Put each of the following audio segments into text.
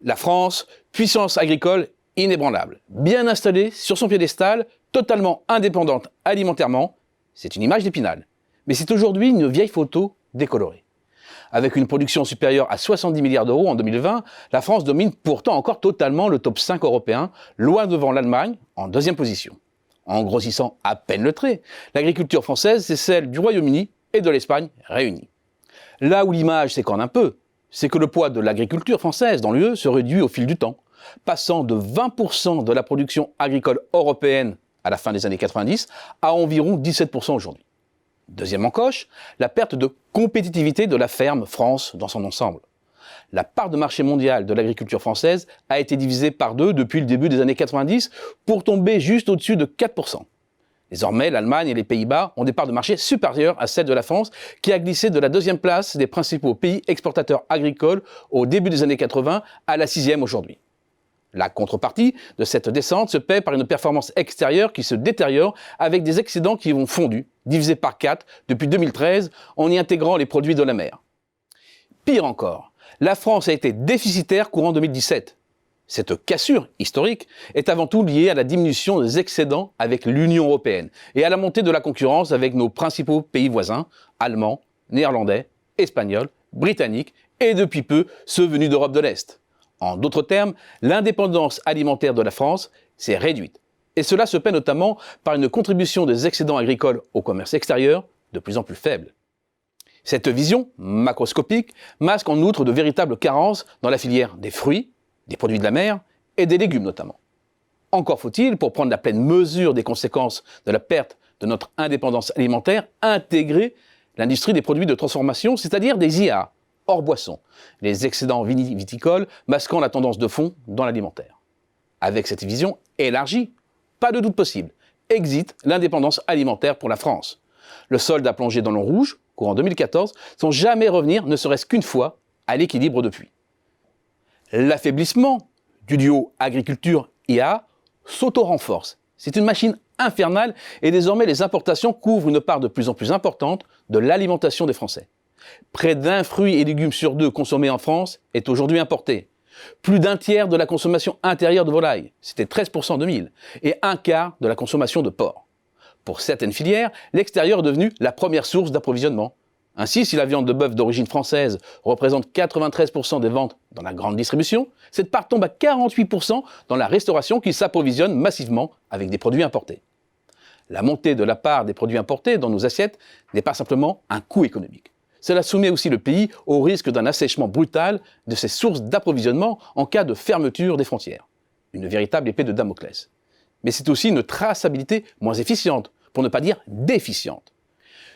La France, puissance agricole inébranlable, bien installée sur son piédestal, totalement indépendante alimentairement, c'est une image d'Épinal. Mais c'est aujourd'hui une vieille photo décolorée. Avec une production supérieure à 70 milliards d'euros en 2020, la France domine pourtant encore totalement le top 5 européen, loin devant l'Allemagne, en deuxième position. En grossissant à peine le trait, l'agriculture française, c'est celle du Royaume-Uni et de l'Espagne réunies. Là où l'image s'écorne un peu, c'est que le poids de l'agriculture française dans l'UE se réduit au fil du temps, passant de 20% de la production agricole européenne à la fin des années 90 à environ 17% aujourd'hui. Deuxième encoche, la perte de compétitivité de la ferme France dans son ensemble. La part de marché mondiale de l'agriculture française a été divisée par 2 depuis le début des années 90 pour tomber juste au-dessus de 4%. Désormais, l'Allemagne et les Pays-Bas ont des parts de marché supérieures à celles de la France, qui a glissé de la 2e place des principaux pays exportateurs agricoles au début des années 80 à la 6e aujourd'hui. La contrepartie de cette descente se paie par une performance extérieure qui se détériore avec des excédents qui vont fondus, divisés par 4 depuis 2013 en y intégrant les produits de la mer. Pire encore, la France a été déficitaire courant 2017. Cette cassure historique est avant tout liée à la diminution des excédents avec l'Union européenne et à la montée de la concurrence avec nos principaux pays voisins, allemands, néerlandais, espagnols, britanniques et depuis peu ceux venus d'Europe de l'Est. En d'autres termes, l'indépendance alimentaire de la France s'est réduite. Et cela se paie notamment par une contribution des excédents agricoles au commerce extérieur de plus en plus faible. Cette vision macroscopique masque en outre de véritables carences dans la filière des fruits, des produits de la mer et des légumes notamment. Encore faut-il, pour prendre la pleine mesure des conséquences de la perte de notre indépendance alimentaire, intégrer l'industrie des produits de transformation, c'est-à-dire des IA, hors boisson, les excédents viticoles masquant la tendance de fond dans l'alimentaire. Avec cette vision élargie, pas de doute possible, exit l'indépendance alimentaire pour la France. Le solde a plongé dans le rouge, courant 2014, sans jamais revenir, ne serait-ce qu'une fois, à l'équilibre depuis. L'affaiblissement du duo agriculture-IA s'auto-renforce. C'est une machine infernale et désormais les importations couvrent une part de plus en plus importante de l'alimentation des Français. Près d'un fruit et légumes sur 2 consommés en France est aujourd'hui importé. Plus d'un tiers de la consommation intérieure de volaille, c'était 13% en 2000, et un quart de la consommation de porc. Pour certaines filières, l'extérieur est devenu la première source d'approvisionnement. Ainsi, si la viande de bœuf d'origine française représente 93% des ventes dans la grande distribution, cette part tombe à 48% dans la restauration qui s'approvisionne massivement avec des produits importés. La montée de la part des produits importés dans nos assiettes n'est pas simplement un coût économique. Cela soumet aussi le pays au risque d'un assèchement brutal de ses sources d'approvisionnement en cas de fermeture des frontières. Une véritable épée de Damoclès. Mais c'est aussi une traçabilité moins efficiente, pour ne pas dire déficiente.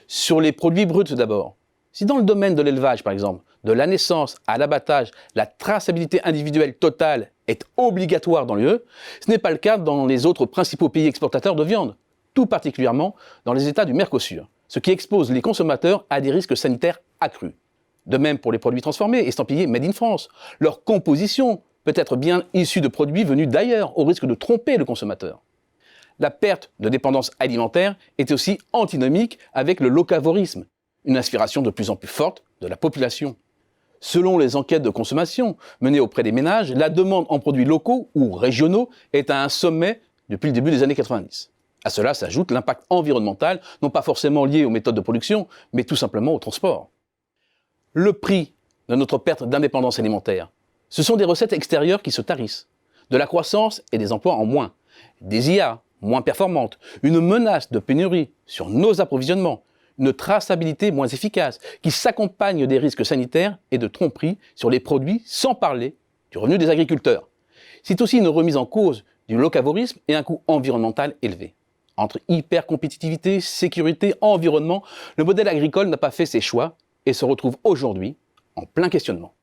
Sur les produits bruts d'abord. Si dans le domaine de l'élevage, par exemple, de la naissance à l'abattage, la traçabilité individuelle totale est obligatoire dans l'UE, ce n'est pas le cas dans les autres principaux pays exportateurs de viande, tout particulièrement dans les États du Mercosur, ce qui expose les consommateurs à des risques sanitaires accrus. De même pour les produits transformés, estampillés Made in France. Leur composition peut être bien issue de produits venus d'ailleurs, au risque de tromper le consommateur. La perte de dépendance alimentaire est aussi antinomique avec le locavorisme, une aspiration de plus en plus forte de la population. Selon les enquêtes de consommation menées auprès des ménages, la demande en produits locaux ou régionaux est à un sommet depuis le début des années 90. À cela s'ajoute l'impact environnemental, non pas forcément lié aux méthodes de production, mais tout simplement au transport. Le prix de notre perte d'indépendance alimentaire, ce sont des recettes extérieures qui se tarissent, de la croissance et des emplois en moins, des IA moins performantes, une menace de pénurie sur nos approvisionnements, une traçabilité moins efficace qui s'accompagne des risques sanitaires et de tromperies sur les produits, sans parler du revenu des agriculteurs. C'est aussi une remise en cause du locavorisme et un coût environnemental élevé. Entre hypercompétitivité, sécurité, environnement, le modèle agricole n'a pas fait ses choix et se retrouve aujourd'hui en plein questionnement.